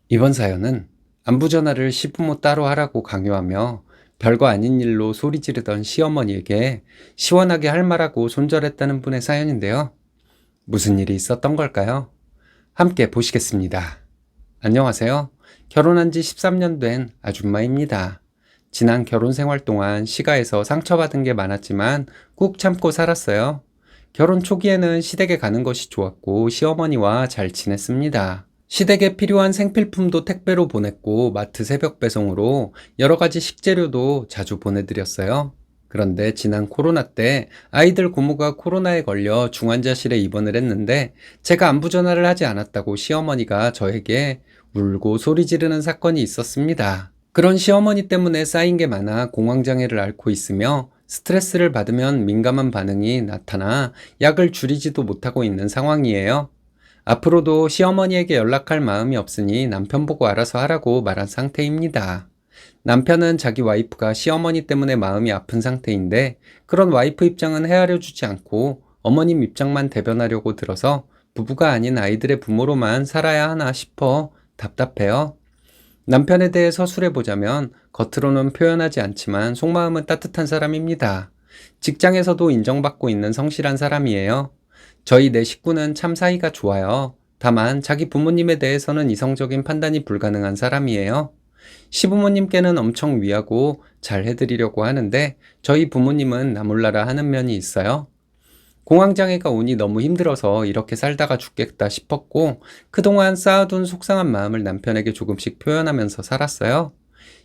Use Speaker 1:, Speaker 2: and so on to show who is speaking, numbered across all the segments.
Speaker 1: 이번 사연은 안부 전화를 시부모 따로 하라고 강요하며 별거 아닌 일로 소리 지르던 시어머니에게 시원하게 할 말하고 손절했다는 분의 사연인데요. 무슨 일이 있었던 걸까요? 함께 보시겠습니다. 안녕하세요. 결혼한 지 13년 된 아줌마입니다. 지난 결혼 생활 동안 시가에서 상처받은 게 많았지만 꾹 참고 살았어요. 결혼 초기에는 시댁에 가는 것이 좋았고 시어머니와 잘 지냈습니다. 시댁에 필요한 생필품도 택배로 보냈고 마트 새벽 배송으로 여러 가지 식재료도 자주 보내드렸어요. 그런데 지난 코로나 때 아이들 고모가 코로나에 걸려 중환자실에 입원을 했는데 제가 안부 전화를 하지 않았다고 시어머니가 저에게 울고 소리 지르는 사건이 있었습니다. 그런 시어머니 때문에 쌓인 게 많아 공황장애를 앓고 있으며 스트레스를 받으면 민감한 반응이 나타나 약을 줄이지도 못하고 있는 상황이에요. 앞으로도 시어머니에게 연락할 마음이 없으니 남편 보고 알아서 하라고 말한 상태입니다. 남편은 자기 와이프가 시어머니 때문에 마음이 아픈 상태인데 그런 와이프 입장은 헤아려 주지 않고 어머님 입장만 대변하려고 들어서 부부가 아닌 아이들의 부모로만 살아야 하나 싶어 답답해요. 남편에 대해 서술해 보자면 겉으로는 표현하지 않지만 속마음은 따뜻한 사람입니다. 직장에서도 인정받고 있는 성실한 사람이에요. 저희 네 식구는 참 사이가 좋아요. 다만 자기 부모님에 대해서는 이성적인 판단이 불가능한 사람이에요. 시부모님께는 엄청 위하고 잘 해드리려고 하는데 저희 부모님은 나 몰라라 하는 면이 있어요. 공황장애가 오니 너무 힘들어서 이렇게 살다가 죽겠다 싶었고 그동안 쌓아둔 속상한 마음을 남편에게 조금씩 표현하면서 살았어요.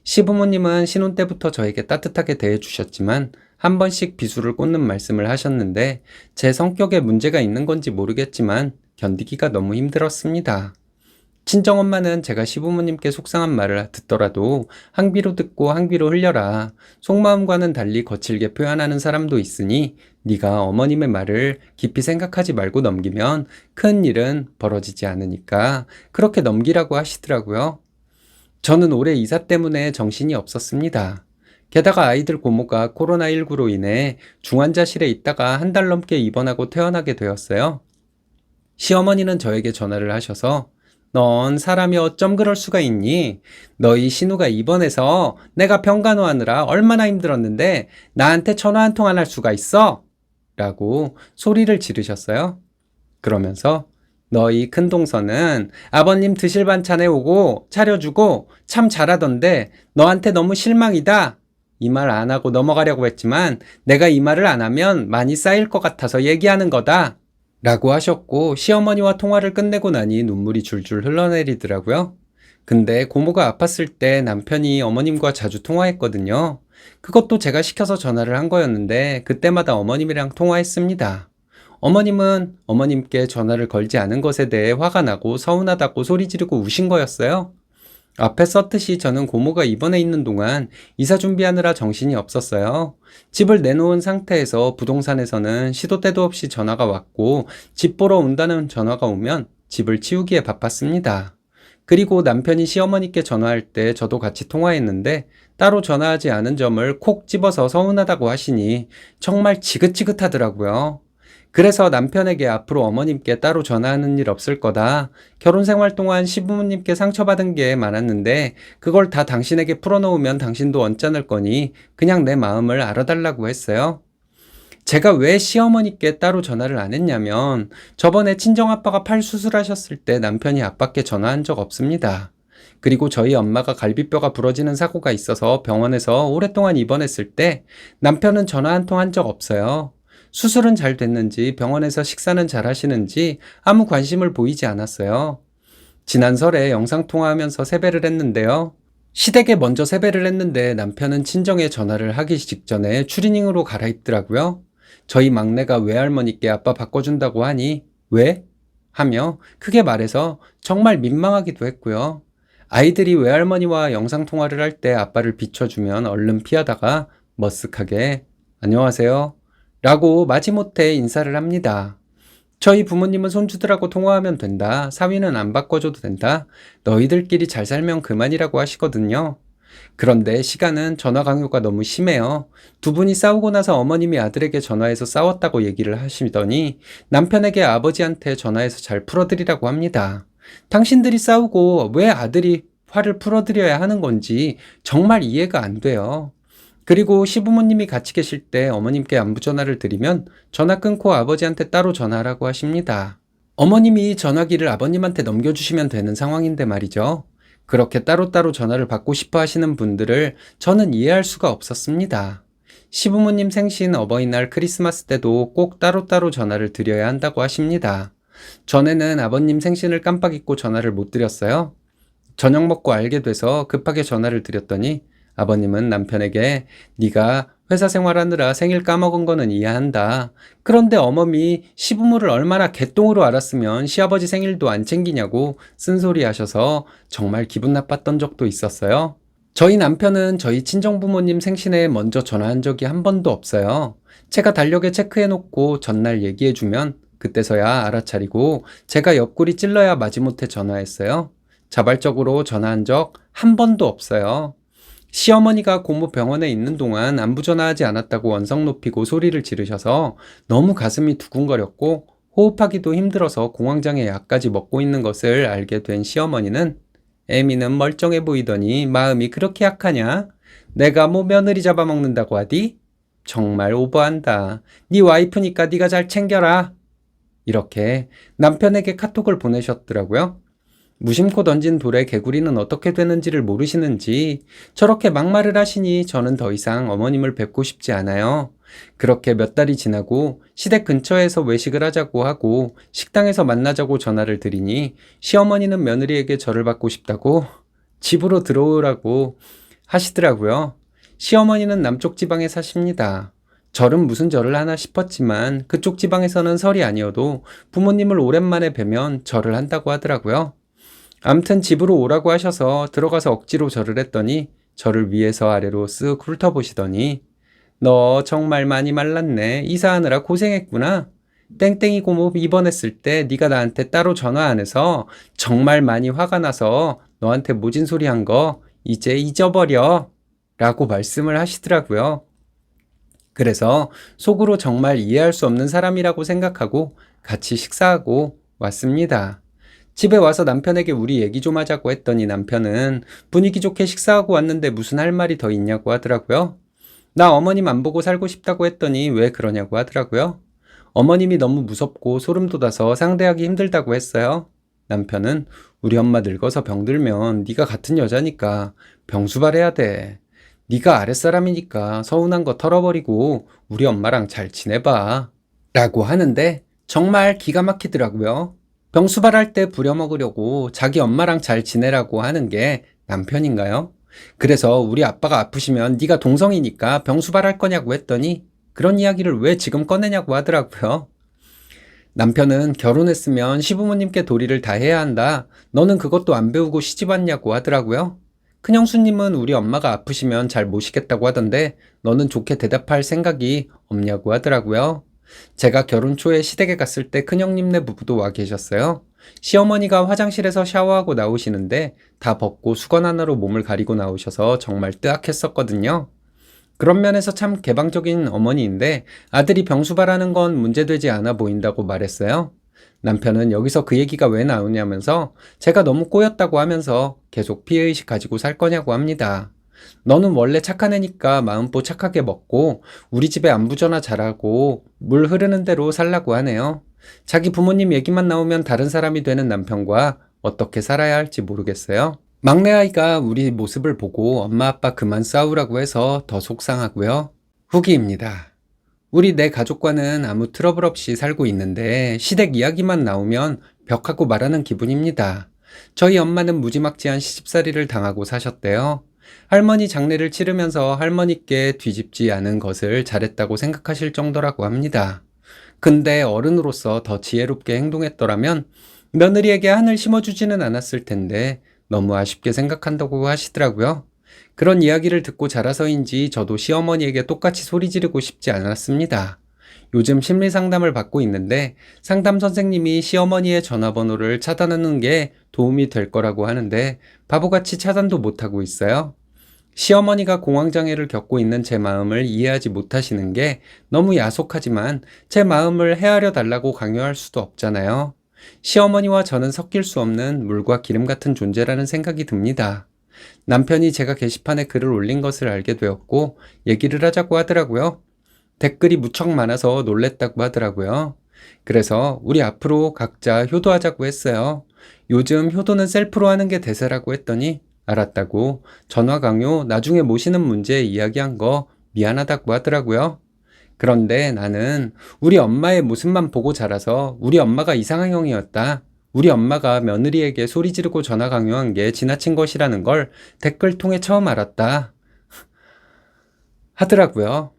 Speaker 1: 시부모님은 신혼 때부터 저에게 따뜻하게 대해주셨지만 한 번씩 비수를 꽂는 말씀을 하셨는데 제 성격에 문제가 있는 건지 모르겠지만 견디기가 너무 힘들었습니다. 친정엄마는 제가 시부모님께 속상한 말을 듣더라도 항비로 듣고 항비로 흘려라. 속마음과는 달리 거칠게 표현하는 사람도 있으니 네가 어머님의 말을 깊이 생각하지 말고 넘기면 큰 일은 벌어지지 않으니까 그렇게 넘기라고 하시더라고요. 저는 올해 이사 때문에 정신이 없었습니다. 게다가 아이들 고모가 코로나19로 인해 중환자실에 있다가 한 달 넘게 입원하고 퇴원하게 되었어요. 시어머니는 저에게 전화를 하셔서 넌 사람이 어쩜 그럴 수가 있니? 너희 신우가 입원해서 내가 병간호하느라 얼마나 힘들었는데 나한테 전화 한 통 안 할 수가 있어? 라고 소리를 지르셨어요. 그러면서 너희 큰동서는 아버님 드실 반찬 해오고 차려주고 참 잘하던데 너한테 너무 실망이다. 이 말 안 하고 넘어가려고 했지만 내가 이 말을 안 하면 많이 쌓일 것 같아서 얘기하는 거다. 라고 하셨고 시어머니와 통화를 끝내고 나니 눈물이 줄줄 흘러내리더라고요. 근데 고모가 아팠을 때 남편이 어머님과 자주 통화했거든요. 그것도 제가 시켜서 전화를 한 거였는데 그때마다 어머님이랑 통화했습니다. 어머님은 어머님께 전화를 걸지 않은 것에 대해 화가 나고 서운하다고 소리 지르고 우신 거였어요. 앞에 썼듯이 저는 고모가 입원해 있는 동안 이사 준비하느라 정신이 없었어요. 집을 내놓은 상태에서 부동산에서는 시도 때도 없이 전화가 왔고 집 보러 온다는 전화가 오면 집을 치우기에 바빴습니다. 그리고 남편이 시어머니께 전화할 때 저도 같이 통화했는데 따로 전화하지 않은 점을 콕 집어서 서운하다고 하시니 정말 지긋지긋하더라고요. 그래서 남편에게 앞으로 어머님께 따로 전화하는 일 없을 거다. 결혼 생활 동안 시부모님께 상처받은 게 많았는데 그걸 다 당신에게 풀어놓으면 당신도 언짢을 거니 그냥 내 마음을 알아달라고 했어요. 제가 왜 시어머니께 따로 전화를 안 했냐면 저번에 친정아빠가 팔 수술하셨을 때 남편이 아빠께 전화한 적 없습니다. 그리고 저희 엄마가 갈비뼈가 부러지는 사고가 있어서 병원에서 오랫동안 입원했을 때 남편은 전화 한 통 한 적 없어요. 수술은 잘 됐는지 병원에서 식사는 잘 하시는지 아무 관심을 보이지 않았어요. 지난 설에 영상통화하면서 세배를 했는데요. 시댁에 먼저 세배를 했는데 남편은 친정에 전화를 하기 직전에 추리닝으로 갈아입더라고요. 저희 막내가 외할머니께 아빠 바꿔준다고 하니 왜? 하며 크게 말해서 정말 민망하기도 했고요. 아이들이 외할머니와 영상통화를 할 때 아빠를 비춰주면 얼른 피하다가 머쓱하게 안녕하세요 라고 마지못해 인사를 합니다. 저희 부모님은 손주들하고 통화하면 된다. 사위는 안 바꿔줘도 된다. 너희들끼리 잘 살면 그만이라고 하시거든요. 그런데 시간은 전화 강요가 너무 심해요. 두 분이 싸우고 나서 어머님이 아들에게 전화해서 싸웠다고 얘기를 하시더니 남편에게 아버지한테 전화해서 잘 풀어드리라고 합니다. 당신들이 싸우고 왜 아들이 화를 풀어드려야 하는 건지 정말 이해가 안 돼요. 그리고 시부모님이 같이 계실 때 어머님께 안부 전화를 드리면 전화 끊고 아버지한테 따로 전화하라고 하십니다. 어머님이 전화기를 아버님한테 넘겨주시면 되는 상황인데 말이죠. 그렇게 따로따로 전화를 받고 싶어 하시는 분들을 저는 이해할 수가 없었습니다. 시부모님 생신, 어버이날, 크리스마스 때도 꼭 따로따로 전화를 드려야 한다고 하십니다. 전에는 아버님 생신을 깜빡 잊고 전화를 못 드렸어요. 저녁 먹고 알게 돼서 급하게 전화를 드렸더니 아버님은 남편에게 네가 회사 생활하느라 생일 까먹은 거는 이해한다. 그런데 어머니 시부모를 얼마나 개똥으로 알았으면 시아버지 생일도 안 챙기냐고 쓴소리 하셔서 정말 기분 나빴던 적도 있었어요. 저희 남편은 저희 친정부모님 생신에 먼저 전화한 적이 한 번도 없어요. 제가 달력에 체크해놓고 전날 얘기해주면 그때서야 알아차리고 제가 옆구리 찔러야 마지못해 전화했어요. 자발적으로 전화한 적 한 번도 없어요. 시어머니가 고모 병원에 있는 동안 안부 전화하지 않았다고 원성 높이고 소리를 지르셔서 너무 가슴이 두근거렸고 호흡하기도 힘들어서 공황장애 약까지 먹고 있는 것을 알게 된 시어머니는 애미는 멀쩡해 보이더니 마음이 그렇게 약하냐? 내가 뭐 며느리 잡아먹는다고 하디? 정말 오버한다. 네 와이프니까 네가 잘 챙겨라. 이렇게 남편에게 카톡을 보내셨더라고요. 무심코 던진 돌에 개구리는 어떻게 되는지를 모르시는지 저렇게 막말을 하시니 저는 더 이상 어머님을 뵙고 싶지 않아요. 그렇게 몇 달이 지나고 시댁 근처에서 외식을 하자고 하고 식당에서 만나자고 전화를 드리니 시어머니는 며느리에게 절을 받고 싶다고 집으로 들어오라고 하시더라고요. 시어머니는 남쪽 지방에 사십니다. 절은 무슨 절을 하나 싶었지만 그쪽 지방에서는 설이 아니어도 부모님을 오랜만에 뵈면 절을 한다고 하더라고요. 암튼 집으로 오라고 하셔서 들어가서 억지로 절을 했더니 저를 위에서 아래로 쓱 훑어보시더니 너 정말 많이 말랐네. 이사하느라 고생했구나. 땡땡이 고모 입원했을 때 네가 나한테 따로 전화 안 해서 정말 많이 화가 나서 너한테 모진 소리 한 거 이제 잊어버려 라고 말씀을 하시더라고요. 그래서 속으로 정말 이해할 수 없는 사람이라고 생각하고 같이 식사하고 왔습니다. 집에 와서 남편에게 우리 얘기 좀 하자고 했더니 남편은 분위기 좋게 식사하고 왔는데 무슨 할 말이 더 있냐고 하더라고요. 나 어머님 안 보고 살고 싶다고 했더니 왜 그러냐고 하더라고요. 어머님이 너무 무섭고 소름 돋아서 상대하기 힘들다고 했어요. 남편은 우리 엄마 늙어서 병들면 네가 같은 여자니까 병수발해야 돼. 네가 아랫사람이니까 서운한 거 털어버리고 우리 엄마랑 잘 지내봐. 라고 하는데 정말 기가 막히더라고요. 병수발할 때 부려먹으려고 자기 엄마랑 잘 지내라고 하는 게 남편인가요? 그래서 우리 아빠가 아프시면 네가 동성이니까 병수발할 거냐고 했더니 그런 이야기를 왜 지금 꺼내냐고 하더라고요. 남편은 결혼했으면 시부모님께 도리를 다 해야 한다. 너는 그것도 안 배우고 시집 왔냐고 하더라고요. 큰형수님은 우리 엄마가 아프시면 잘 모시겠다고 하던데 너는 좋게 대답할 생각이 없냐고 하더라고요. 제가 결혼 초에 시댁에 갔을 때 큰형님네 부부도 와 계셨어요. 시어머니가 화장실에서 샤워하고 나오시는데 다 벗고 수건 하나로 몸을 가리고 나오셔서 정말 뜨악했었거든요. 그런 면에서 참 개방적인 어머니인데 아들이 병수발하는 건 문제되지 않아 보인다고 말했어요. 남편은 여기서 그 얘기가 왜 나오냐면서 제가 너무 꼬였다고 하면서 계속 피해의식 가지고 살 거냐고 합니다. 너는 원래 착한 애니까 마음보 착하게 먹고 우리 집에 안부 전화 잘하고 물 흐르는 대로 살라고 하네요. 자기 부모님 얘기만 나오면 다른 사람이 되는 남편과 어떻게 살아야 할지 모르겠어요. 막내 아이가 우리 모습을 보고 엄마 아빠 그만 싸우라고 해서 더 속상하고요. 후기입니다. 우리 내 가족과는 아무 트러블 없이 살고 있는데 시댁 이야기만 나오면 벽하고 말하는 기분입니다. 저희 엄마는 무지막지한 시집살이를 당하고 사셨대요. 할머니 장례를 치르면서 할머니께 뒤집지 않은 것을 잘했다고 생각하실 정도라고 합니다. 근데 어른으로서 더 지혜롭게 행동했더라면 며느리에게 한을 심어주지는 않았을 텐데 너무 아쉽게 생각한다고 하시더라고요. 그런 이야기를 듣고 자라서인지 저도 시어머니에게 똑같이 소리 지르고 싶지 않았습니다. 요즘 심리 상담을 받고 있는데 상담 선생님이 시어머니의 전화번호를 차단하는 게 도움이 될 거라고 하는데 바보같이 차단도 못하고 있어요. 시어머니가 공황장애를 겪고 있는 제 마음을 이해하지 못하시는 게 너무 야속하지만 제 마음을 헤아려 달라고 강요할 수도 없잖아요. 시어머니와 저는 섞일 수 없는 물과 기름 같은 존재라는 생각이 듭니다. 남편이 제가 게시판에 글을 올린 것을 알게 되었고 얘기를 하자고 하더라고요. 댓글이 무척 많아서 놀랬다고 하더라고요. 그래서 우리 앞으로 각자 효도하자고 했어요. 요즘 효도는 셀프로 하는 게 대세라고 했더니 알았다고 전화 강요 나중에 모시는 문제 이야기한 거 미안하다고 하더라고요. 그런데 나는 우리 엄마의 모습만 보고 자라서 우리 엄마가 이상형이었다. 우리 엄마가 며느리에게 소리 지르고 전화 강요한 게 지나친 것이라는 걸 댓글 통해 처음 알았다. 하더라고요.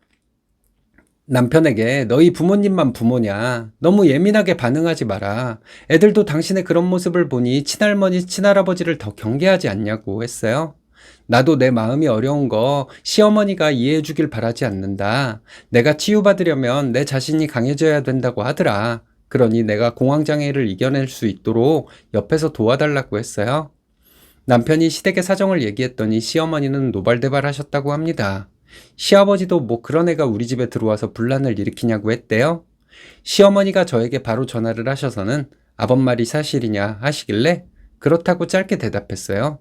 Speaker 1: 남편에게 너희 부모님만 부모냐. 너무 예민하게 반응하지 마라. 애들도 당신의 그런 모습을 보니 친할머니, 친할아버지를 더 경계하지 않냐고 했어요. 나도 내 마음이 어려운 거 시어머니가 이해해 주길 바라지 않는다. 내가 치유받으려면 내 자신이 강해져야 된다고 하더라. 그러니 내가 공황장애를 이겨낼 수 있도록 옆에서 도와달라고 했어요. 남편이 시댁의 사정을 얘기했더니 시어머니는 노발대발 하셨다고 합니다. 시아버지도 뭐 그런 애가 우리 집에 들어와서 분란을 일으키냐고 했대요. 시어머니가 저에게 바로 전화를 하셔서는 아범 말이 사실이냐 하시길래 그렇다고 짧게 대답했어요.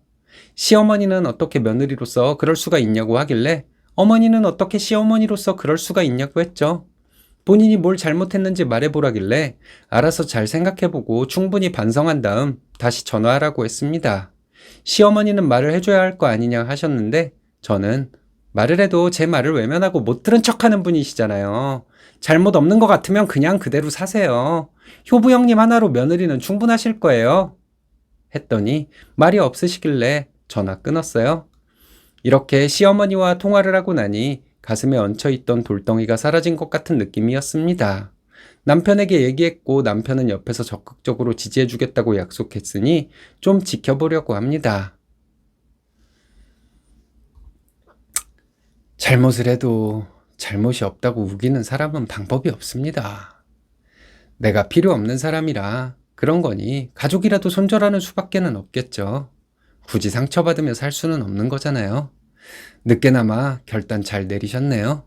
Speaker 1: 시어머니는 어떻게 며느리로서 그럴 수가 있냐고 하길래 어머니는 어떻게 시어머니로서 그럴 수가 있냐고 했죠. 본인이 뭘 잘못했는지 말해보라길래 알아서 잘 생각해보고 충분히 반성한 다음 다시 전화하라고 했습니다. 시어머니는 말을 해줘야 할 거 아니냐 하셨는데 저는 말을 해도 제 말을 외면하고 못 들은 척하는 분이시잖아요. 잘못 없는 것 같으면 그냥 그대로 사세요. 효부 형님 하나로 며느리는 충분하실 거예요. 했더니 말이 없으시길래 전화 끊었어요. 이렇게 시어머니와 통화를 하고 나니 가슴에 얹혀있던 돌덩이가 사라진 것 같은 느낌이었습니다. 남편에게 얘기했고 남편은 옆에서 적극적으로 지지해주겠다고 약속했으니 좀 지켜보려고 합니다. 잘못을 해도 잘못이 없다고 우기는 사람은 방법이 없습니다. 내가 필요 없는 사람이라 그런 거니 가족이라도 손절하는 수밖에는 없겠죠. 굳이 상처받으며 살 수는 없는 거잖아요. 늦게나마 결단 잘 내리셨네요.